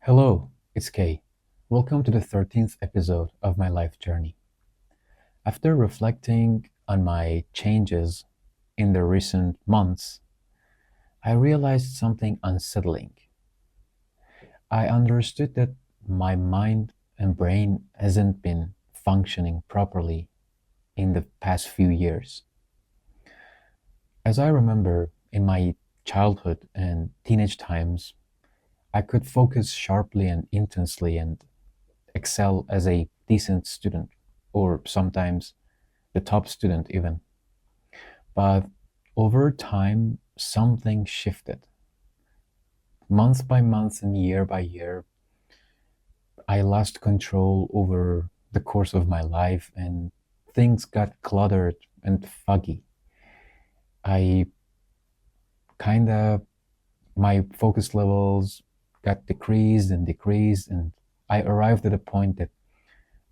Hello, it's Kay. Welcome to the 13th episode of my life journey. After reflecting on my changes in the recent months, I realized something unsettling. I understood that my mind and brain hasn't been functioning properly in the past few years. As I remember in my childhood and teenage times, I could focus sharply and intensely and excel as a decent student, or sometimes the top student even. But over time, something shifted. Month by month and year by year, I lost control over the course of my life and things got cluttered and foggy. I kind of, my focus levels got decreased and decreased, and I arrived at a point that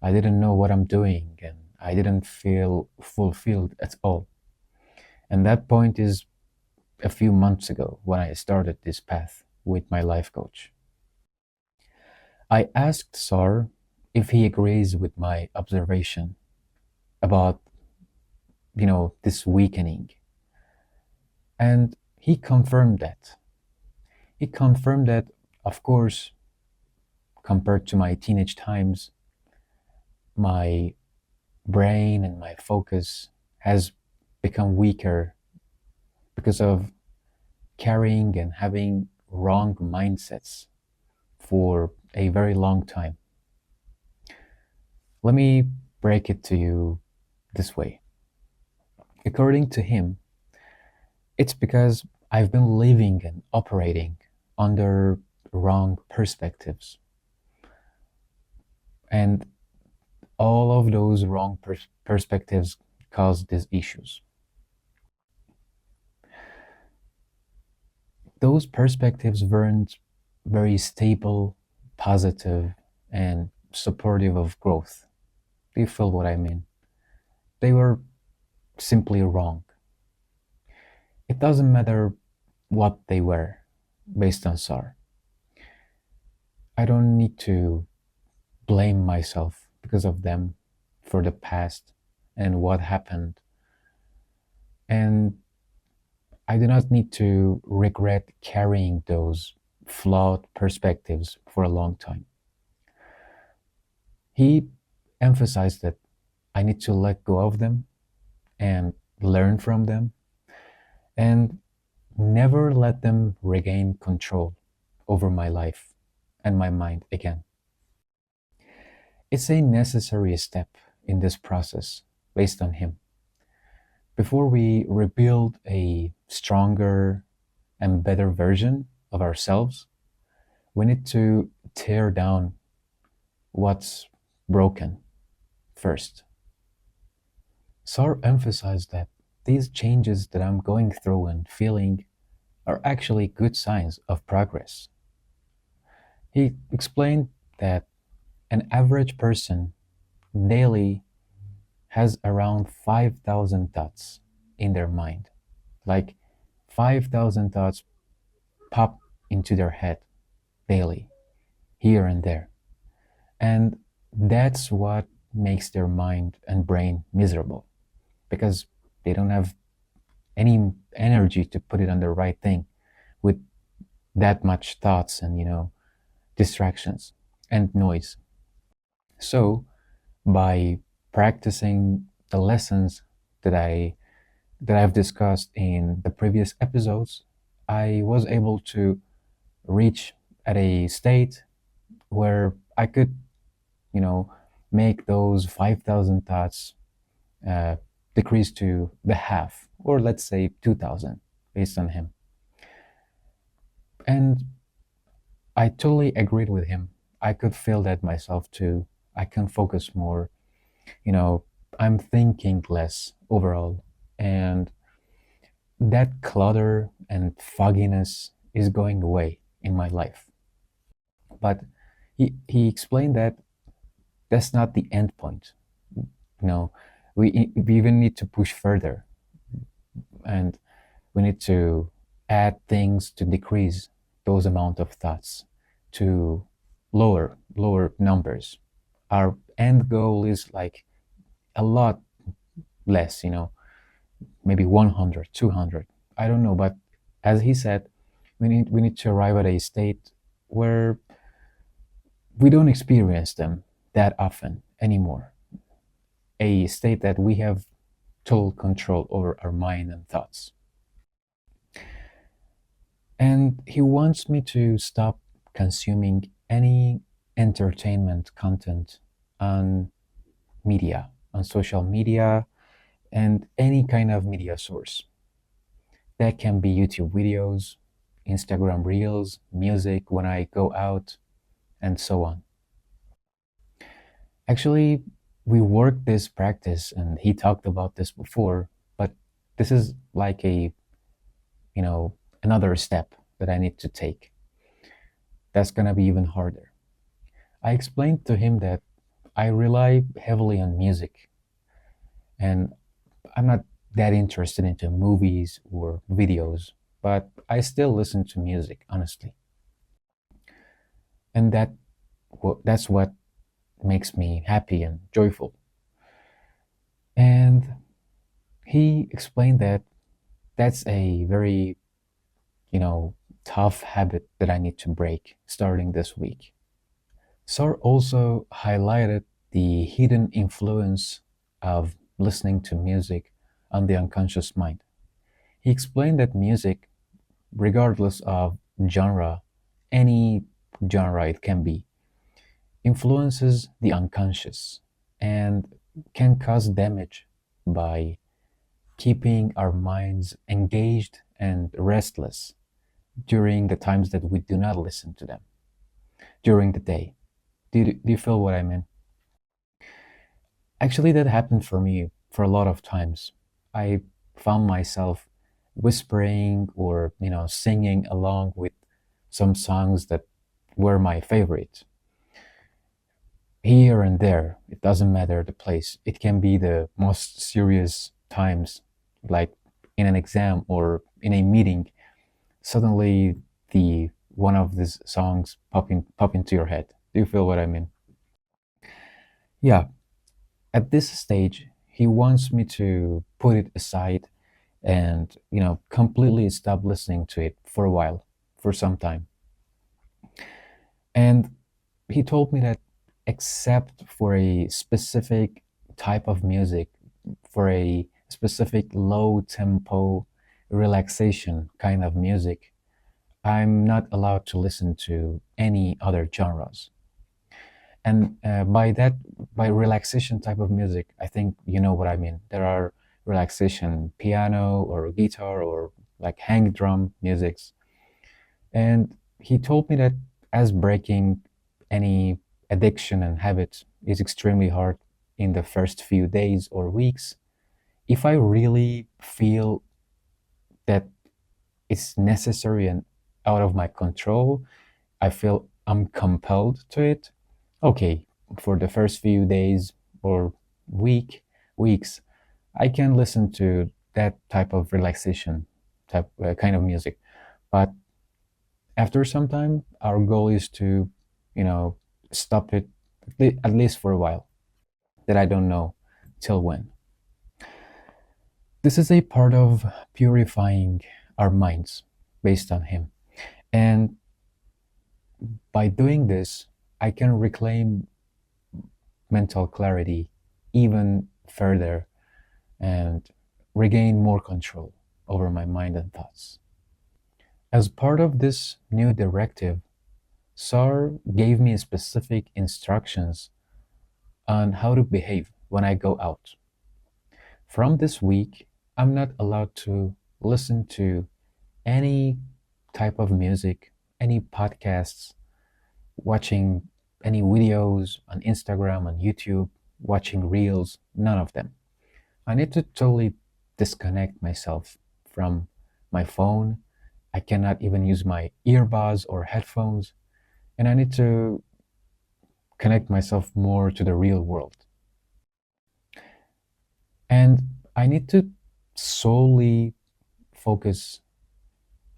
I didn't know what I'm doing and I didn't feel fulfilled at all. And that point is a few months ago when I started this path with my life coach. I asked Sar if he agrees with my observation about, this weakening. And he confirmed that. He confirmed that, of course, compared to my teenage times, my brain and my focus has become weaker because of carrying and having wrong mindsets for a very long time. Let me break it to you this way. According to him, it's because I've been living and operating under wrong perspectives. And all of those wrong perspectives cause these issues. Those perspectives weren't very stable, positive, and supportive of growth. Do you feel what I mean? They were simply wrong. It doesn't matter what they were based on SAR. I don't need to blame myself because of them for the past and what happened. And I do not need to regret carrying those flawed perspectives for a long time. He emphasized that I need to let go of them and learn from them and never let them regain control over my life and my mind again. It's a necessary step in this process based on him. Before we rebuild a stronger and better version of ourselves, we need to tear down what's broken first. Sar emphasized that these changes that I'm going through and feeling are actually good signs of progress. He explained that an average person daily has around 5,000 thoughts in their mind. Like 5,000 thoughts pop into their head daily, here and there. And that's what makes their mind and brain miserable because they don't have any energy to put it on the right thing with that much thoughts and, distractions and noise. So, by practicing the lessons that I've discussed in the previous episodes, I was able to reach at a state where I could, you know, make those 5,000 thoughts uh, decrease to the half, or let's say 2,000, based on him. And I totally agreed with him. I could feel that myself too. I can focus more, you know, I'm thinking less overall. And that clutter and fogginess is going away in my life. But he explained that that's not the end point. You know, we even need to push further and we need to add things to decrease those amount of thoughts to lower numbers. Our end goal is like a lot less, maybe 100, 200. I don't know, but as he said, we need to arrive at a state where we don't experience them that often anymore. A state that we have total control over our mind and thoughts. And he wants me to stop consuming any entertainment content on media, on social media, and any kind of media source. That can be YouTube videos, Instagram reels, music when I go out, and so on. Actually, we worked this practice, and he talked about this before, but this is like you know, another step that I need to take. That's gonna be even harder. I explained to him that I rely heavily on music, and I'm not that interested into movies or videos, but I still listen to music, honestly. And that's what makes me happy and joyful. And he explained that that's a very, you know, tough habit that I need to break starting this week. Sar also highlighted the hidden influence of listening to music on the unconscious mind. He explained that music, regardless of genre, any genre it can be, influences the unconscious and can cause damage by keeping our minds engaged and restless during the times that we do not listen to them during the day. Do you feel what I mean? Actually, that happened for me for a lot of times. I found myself whispering or, singing along with some songs that were my favorite. Here and there, it doesn't matter the place. It can be the most serious times, like in an exam or in a meeting. Suddenly, the one of these songs pop into your head. Do you feel what I mean? Yeah, at this stage, he wants me to put it aside and, completely stop listening to it for a while, for some time. And he told me that except for a specific type of music, for a specific low tempo relaxation kind of music, I'm not allowed to listen to any other genres. And by relaxation type of music, I think you know what I mean. There are relaxation piano or guitar or like hang drum musics. And he told me that as breaking any addiction and habit is extremely hard in the first few days or weeks, if I really feel that it's necessary and out of my control, I feel I'm compelled to it. Okay, for the first few days or weeks, I can listen to that type of relaxation type kind of music. But after some time, our goal is to, you know, stop it at least for a while. That I don't know till when. This is a part of purifying our minds based on him. And by doing this, I can reclaim mental clarity even further and regain more control over my mind and thoughts. As part of this new directive, SAR gave me specific instructions on how to behave when I go out. From this week, I'm not allowed to listen to any type of music, any podcasts, watching any videos on Instagram, on YouTube, watching reels, none of them. I need to totally disconnect myself from my phone. I cannot even use my earbuds or headphones. And I need to connect myself more to the real world. And I need to solely focus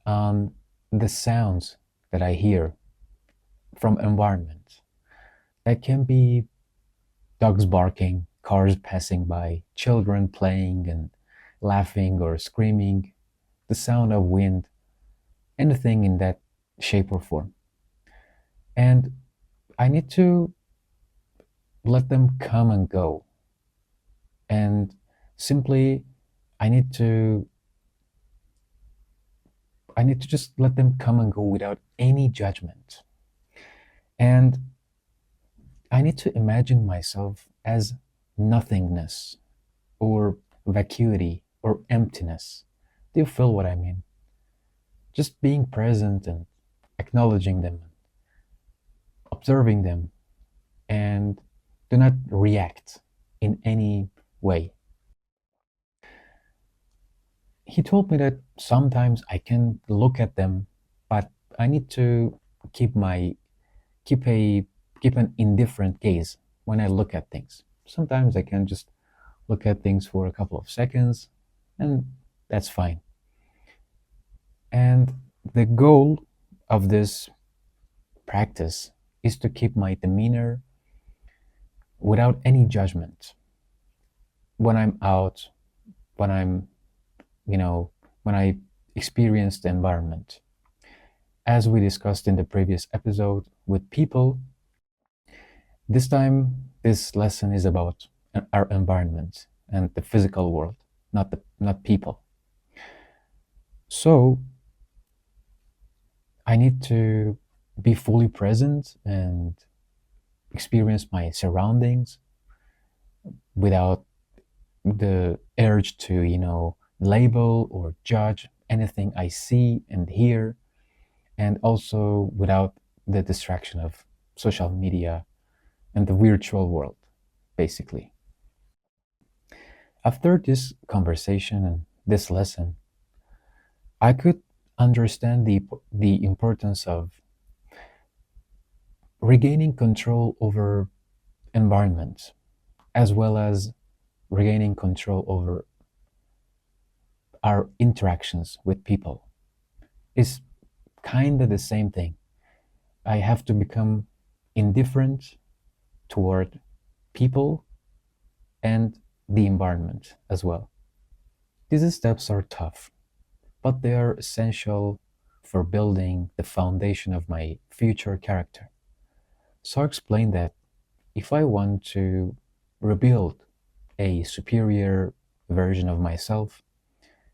on the sounds that I hear from environment. That can be dogs barking, cars passing by, children playing and laughing or screaming, the sound of wind, anything in that shape or form. And I need to let them come and go. And simply, I need to I need to just let them come and go without any judgment. And I need to imagine myself as nothingness or vacuity or emptiness. Do you feel what I mean? Just being present and acknowledging them, observing them, and do not react in any way. He told me that sometimes I can look at them, but I need to keep my keep a keep an indifferent gaze when I look at things. Sometimes I can just look at things for a couple of seconds, and that's fine. And the goal of this practice is to keep my demeanor without any judgment when I'm out, when I'm, you know, when I experience the environment. As we discussed in the previous episode with people, this time this lesson is about our environment and the physical world, not people. So I need to be fully present and experience my surroundings without the urge to, label or judge anything I see and hear, and also without the distraction of social media and the virtual world, basically. After this conversation and this lesson, I could understand the importance of regaining control over environment as well as regaining control over our interactions with people is kind of the same thing. I have to become indifferent toward people and the environment as well. These steps are tough, but they are essential for building the foundation of my future character. So I explained that if I want to rebuild a superior version of myself,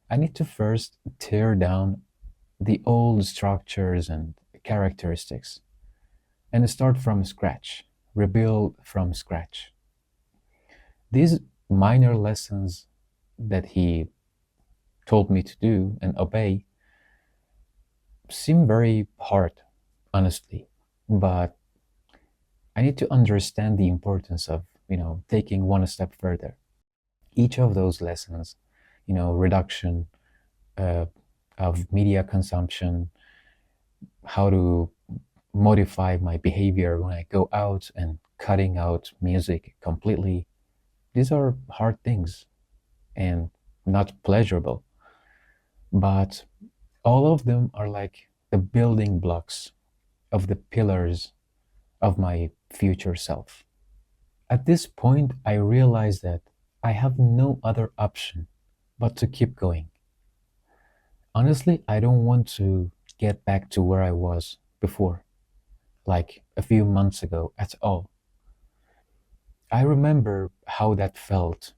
I need to first tear down the old structures and characteristics and start from scratch, rebuild from scratch. These minor lessons that he told me to do and obey seem very hard, honestly, but I need to understand the importance of, taking one step further. Each of those lessons, reduction uh, of media consumption, how to modify my behavior when I go out and cutting out music completely. These are hard things and not pleasurable, but all of them are like the building blocks of the pillars of my future self. At this point, I realize that I have no other option but to keep going. Honestly, I don't want to get back to where I was before, like a few months ago at all. I remember how that felt,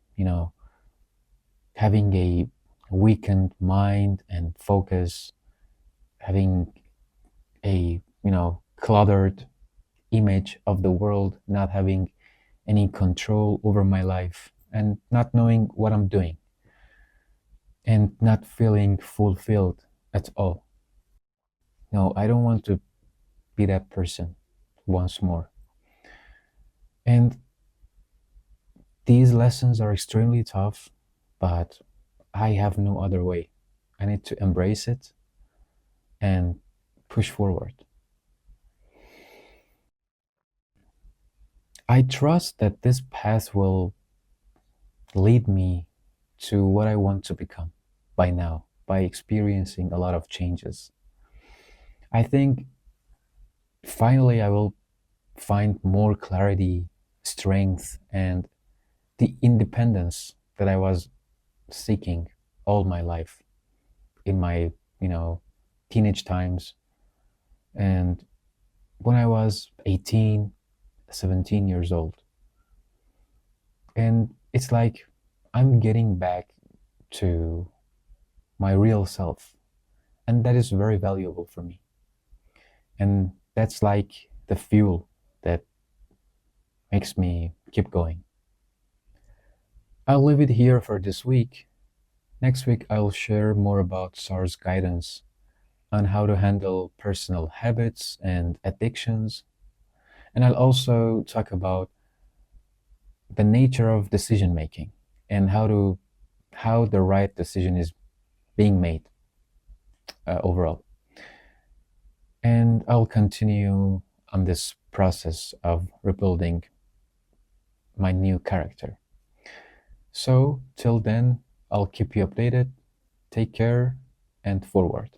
having a weakened mind and focus, having a, cluttered image of the world, not having any control over my life, and not knowing what I'm doing, and not feeling fulfilled at all. No, I don't want to be that person once more. And these lessons are extremely tough, but I have no other way. I need to embrace it and push forward. I trust that this path will lead me to what I want to become by now, by experiencing a lot of changes. I think finally I will find more clarity, strength, and the independence that I was seeking all my life in my, you know, teenage times and when I was 18, 17 years old. And it's like I'm getting back to my real self. And that is very valuable for me. And that's like the fuel that makes me keep going. I'll leave it here for this week. Next week, I'll share more about SAR's guidance on how to handle personal habits and addictions. And I'll also talk about the nature of decision making and how the right decision is being made overall. And I'll continue on this process of rebuilding my new character. So, till then, I'll keep you updated. Take care and forward.